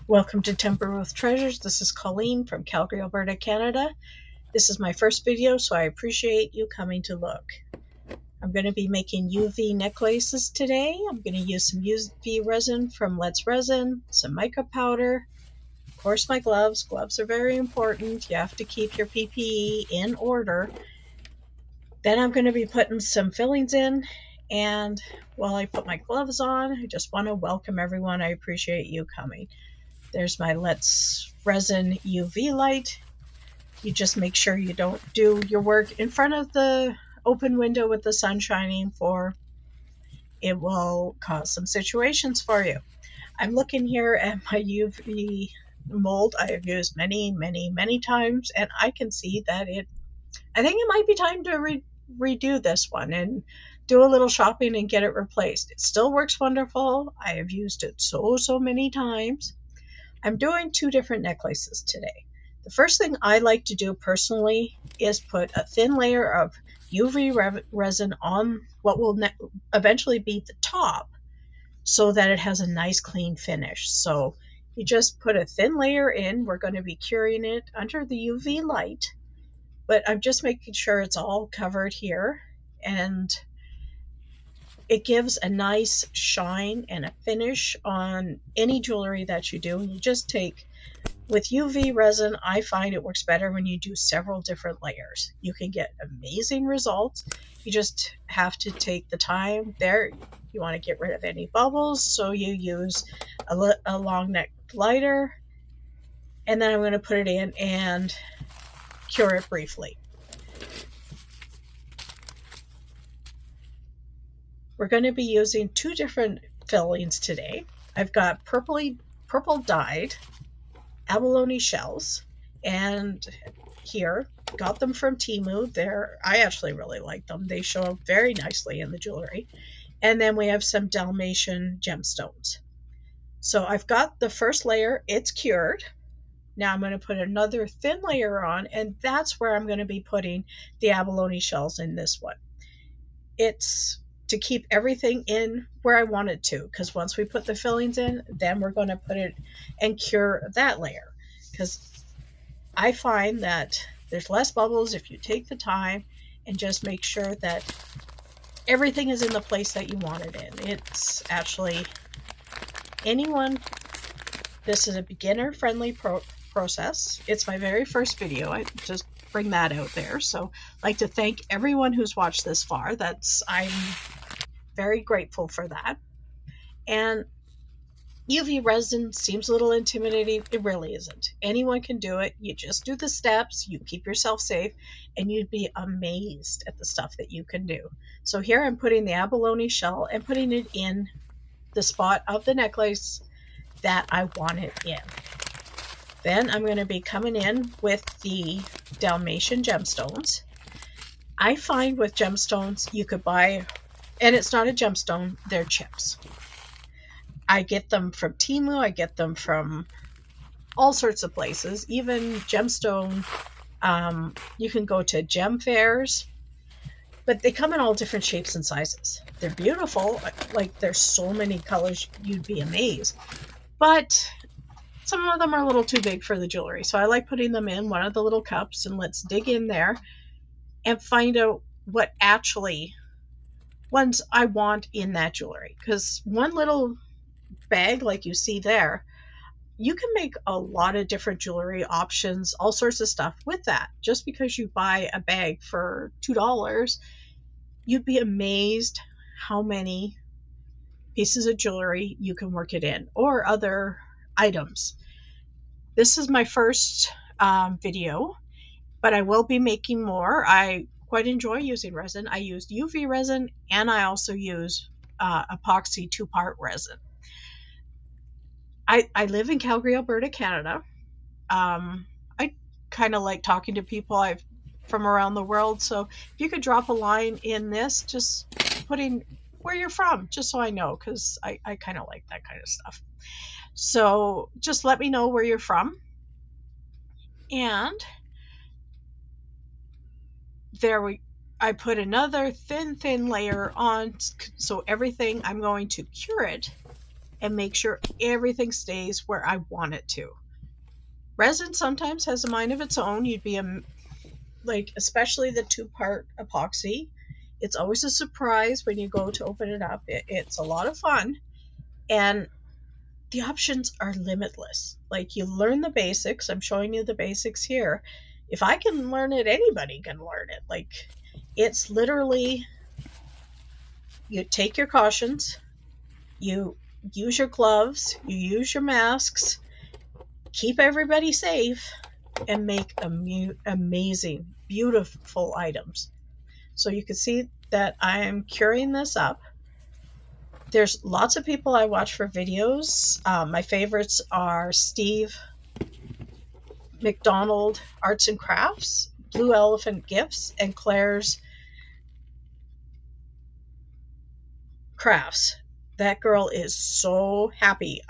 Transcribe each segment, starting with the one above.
Welcome to Temper with Treasures. This is Colleen from Calgary, Alberta, Canada. This is my first video, so I appreciate you coming to look. I'm going to be making UV necklaces today. I'm going to use some UV resin from Let's Resin, some mica powder, of course my gloves. Gloves are very important. You have to keep your PPE in order. Then I'm going to be putting some fillings in, and while I put my gloves on, I just want to welcome everyone. I appreciate you coming. There's my Let's Resin UV light. You just make sure you don't do your work in front of the open window with the sun shining, for it will cause some situations for you. I'm looking here at my UV mold I have used many times, and I can see that I think it might be time to redo this one and do a little shopping and get it replaced. It still works wonderful. I have used it so many times. I'm doing two different necklaces today. The first thing I like to do personally is put a thin layer of UV resin on what will eventually be the top, so that it has a nice clean finish. So you just put a thin layer in. We're going to be curing it under the UV light, but I'm just making sure it's all covered here, and it gives a nice shine and a finish on any jewelry that you do. You just take, with UV resin, I find it works better when you do several different layers. You can get amazing results. You just have to take the time there. You want to get rid of any bubbles, so you use a long neck lighter, and then I'm going to put it in and cure it briefly. We're going to be using two different fillings today. I've got purple dyed abalone shells, and here, got them from Temu. I actually really like them. They show up very nicely in the jewelry. And then we have some Dalmatian gemstones. So I've got the first layer, it's cured. Now I'm going to put another thin layer on, and that's where I'm going to be putting the abalone shells in this one. It's to keep everything in where I want it to, because once we put the fillings in, then we're going to put it and cure that layer, because I find that there's less bubbles if you take the time and just make sure that everything is in the place that you want it in. It's actually this is a beginner friendly process. It's my very first video. I just bring that out there. So I'd like to thank everyone who's watched this far. I'm very grateful for that. And UV resin seems a little intimidating. It really isn't. Anyone can do it. You just do the steps, you keep yourself safe, and you'd be amazed at the stuff that you can do. So here I'm putting the abalone shell and putting it in the spot of the necklace that I want it in. Then I'm going to be coming in with the Dalmatian gemstones. I find with gemstones you could buy, and it's not a gemstone, they're chips. I get them from Temu, I get them from all sorts of places, even gemstone. You can go to gem fairs, but they come in all different shapes and sizes. They're beautiful, like there's so many colors, you'd be amazed. But some of them are a little too big for the jewelry, so I like putting them in one of the little cups, and let's dig in there and find out what actually ones I want in that jewelry. Because one little bag like you see there, you can make a lot of different jewelry options, all sorts of stuff with that. Just because you buy a bag for $2, you'd be amazed how many pieces of jewelry you can work it in, or other items. This is my first video, but I will be making more. I quite enjoy using resin. I used UV resin, and I also use epoxy 2-part resin. I live in Calgary, Alberta, Canada. I kind of like talking to people from around the world, so if you could drop a line in this, just putting where you're from, just so I know, because I kind of like that kind of stuff. So just let me know where you're from. And I put another thin layer on, so everything, I'm going to cure it and make sure everything stays where I want it to. Resin sometimes has a mind of its own. You'd be like, especially the 2-part epoxy. It's always a surprise when you go to open it up. It's a lot of fun, and the options are limitless. Like, you learn the basics. I'm showing you the basics here. If I can learn it, anybody can learn it. Like, it's literally, you take your cautions, you use your gloves, you use your masks, keep everybody safe, and make amazing, beautiful items. So you can see that I'm curing this up. There's lots of people I watch for videos. My favorites are Steve McDonald Arts and Crafts, Blue Elephant Gifts, and Claire's Crafts. That girl is so happy.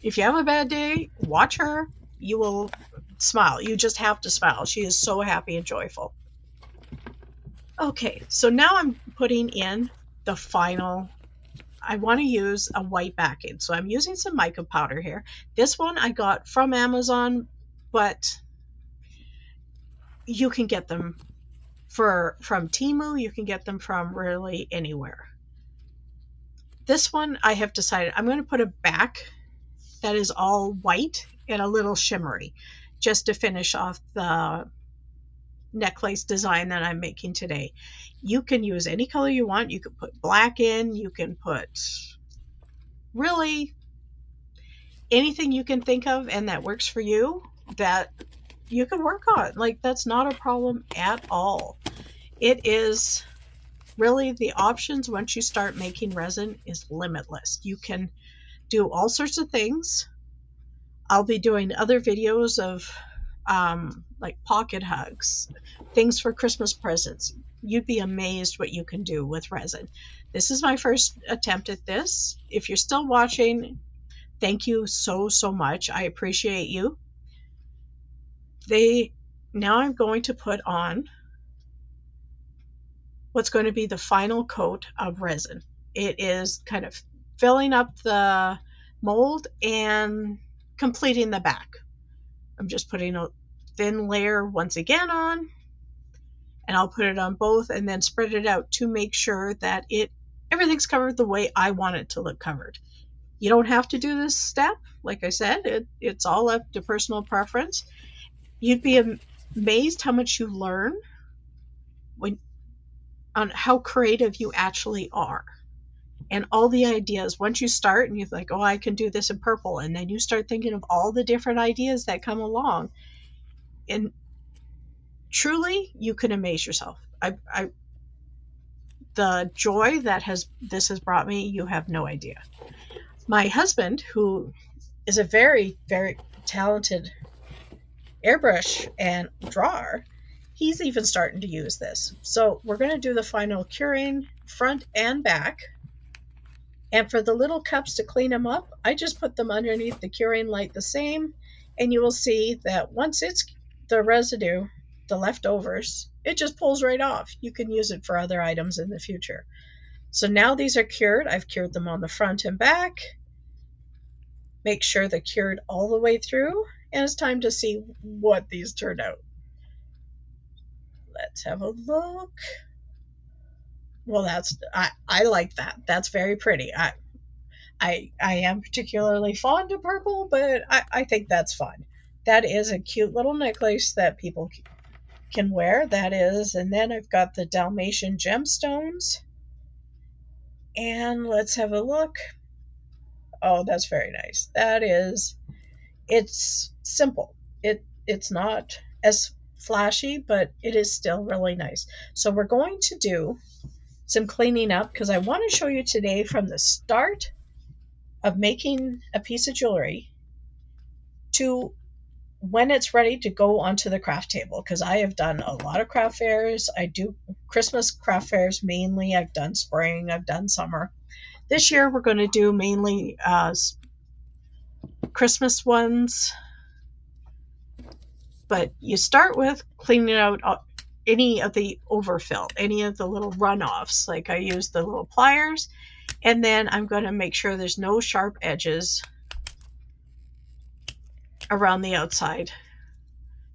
If you have a bad day, watch her. You will smile. You just have to smile. She is so happy and joyful. Okay, so now I'm putting in the final. I want to use a white backing, so I'm using some mica powder here. This one I got from Amazon, but you can get them from Temu. You can get them from really anywhere. This one I have decided I'm going to put a back that is all white and a little shimmery, just to finish off the necklace design that I'm making today. You can use any color you want. You can put black in, you can put really anything you can think of and that works for you, that you can work on. Like, that's not a problem at all. It is really, the options once you start making resin is limitless. You can do all sorts of things. I'll be doing other videos of like pocket hugs, things for Christmas presents. You'd be amazed what you can do with resin. This is my first attempt at this. If you're still watching, thank you so much. I appreciate you. Now I'm going to put on what's going to be the final coat of resin. It is kind of filling up the mold and completing the back. I'm just putting a thin layer once again on, and I'll put it on both and then spread it out to make sure that everything's covered the way I want it to look covered. You don't have to do this step. Like I said, it's all up to personal preference. You'd be amazed how much you learn on how creative you actually are. And all the ideas, once you start and you're like, oh, I can do this in purple, and then you start thinking of all the different ideas that come along, and truly you can amaze yourself. The joy that this has brought me, you have no idea. My husband, who is a very talented airbrush and drawer, he's even starting to use this. So we're going to do the final curing front and back. And for the little cups to clean them up, I just put them underneath the curing light the same, and you will see that once it's the residue, the leftovers, it just pulls right off. You can use it for other items in the future. So now these are cured. I've cured them on the front and back. Make sure they're cured all the way through, and it's time to see what these turned out. Let's have a look. Well, I like that. That's very pretty. I am particularly fond of purple, but I think that's fun. That is a cute little necklace that people can wear. That is, and then I've got the Dalmatian gemstones. And let's have a look. Oh, that's very nice. That is, it's simple. It's not as flashy, but it is still really nice. So we're going to do some cleaning up, because I want to show you today from the start of making a piece of jewelry to when it's ready to go onto the craft table, because I have done a lot of craft fairs. I do Christmas craft fairs mainly. I've done spring, I've done summer. This year we're going to do mainly Christmas ones, but you start with cleaning out any of the overfill, any of the little runoffs. Like I use the little pliers, and then I'm going to make sure there's no sharp edges around the outside,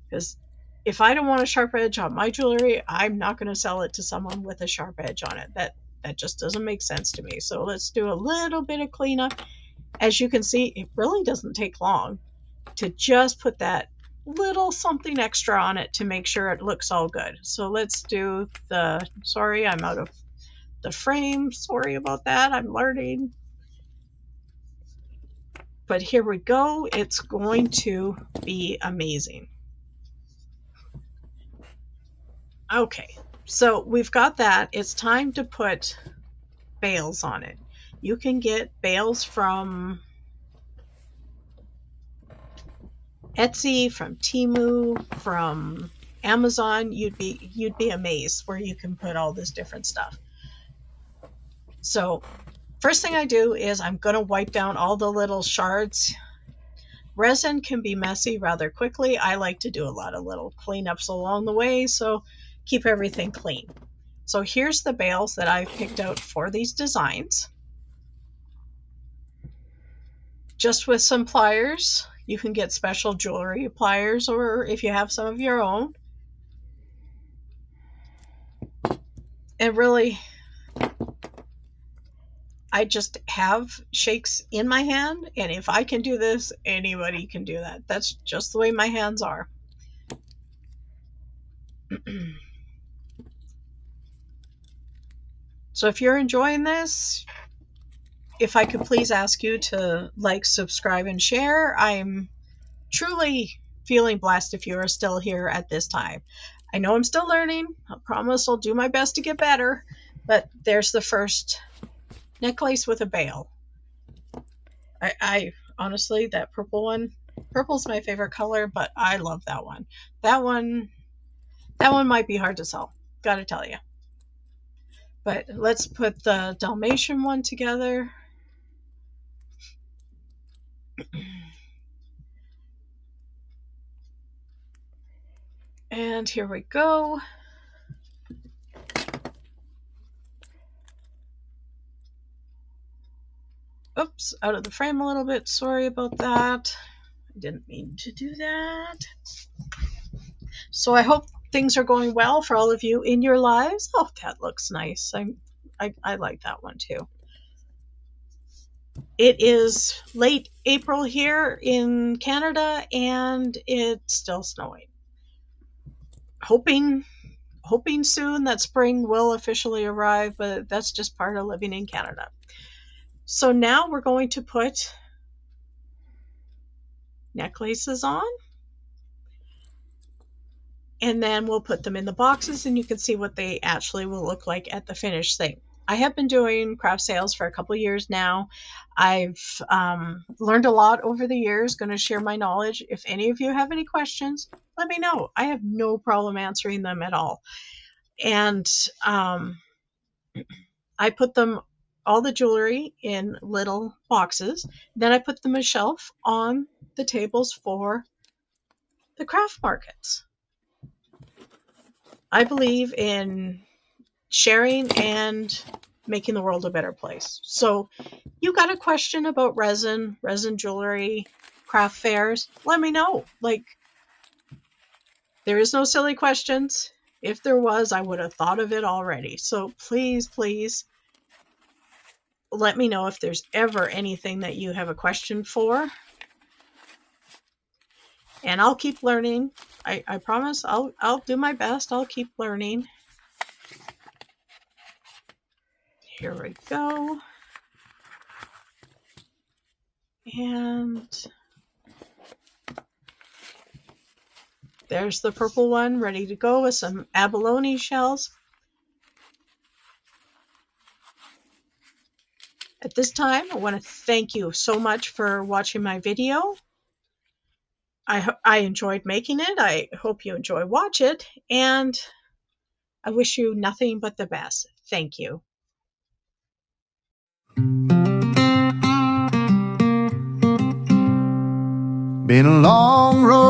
because if I don't want a sharp edge on my jewelry, I'm not going to sell it to someone with a sharp edge on it. That just doesn't make sense to me. So let's do a little bit of cleanup. As you can see, it really doesn't take long to just put that little something extra on it to make sure it looks all good. So let's do the, sorry, I'm out of the frame. Sorry about that. I'm learning. But here we go. It's going to be amazing. Okay, so we've got that. It's time to put bails on it. You can get bails from Etsy, from Temu, from Amazon. You'd be amazed where you can put all this different stuff. So first thing I do is I'm going to wipe down all the little shards. Resin can be messy rather quickly. I like to do a lot of little cleanups along the way, so keep everything clean. So here's the bails that I've picked out for these designs. Just with some pliers. You can get special jewelry pliers, or if you have some of your own. And really, I just have shakes in my hand, and if I can do this, anybody can do that. That's just the way my hands are. So if you're enjoying this, if I could please ask you to like, subscribe, and share. I'm truly feeling blessed if you are still here at this time. I know I'm still learning. I promise I'll do my best to get better. But there's the first necklace with a bail. I honestly, that purple one, purple's my favorite color, but I love that one. That one might be hard to sell, gotta tell you. But let's put the Dalmatian one together. And here we go. Oops, out of the frame a little bit. Sorry about that. I didn't mean to do that. So I hope things are going well for all of you in your lives. Oh, that looks nice. I like that one too. It is late April here in Canada, and it's still snowing. Hoping soon that spring will officially arrive, but that's just part of living in Canada. So now we're going to put necklaces on, and then we'll put them in the boxes, and you can see what they actually will look like at the finished thing. I have been doing craft sales for a couple years now. I've learned a lot over the years, going to share my knowledge. If any of you have any questions, let me know. I have no problem answering them at all. And I put them, all the jewelry, in little boxes. Then I put them on a shelf on the tables for the craft markets. I believe in sharing and making the world a better place. So you got a question about resin jewelry, craft fairs, let me know. Like, there is no silly questions. If there was, I would have thought of it already. So please, please let me know if there's ever anything that you have a question for. And I'll keep learning. I promise I'll do my best. I'll keep learning. Here we go. And there's the purple one ready to go with some abalone shells. At this time, I want to thank you so much for watching my video. I enjoyed making it. I hope you enjoy watch it, and I wish you nothing but the best. Thank you. Been a long road.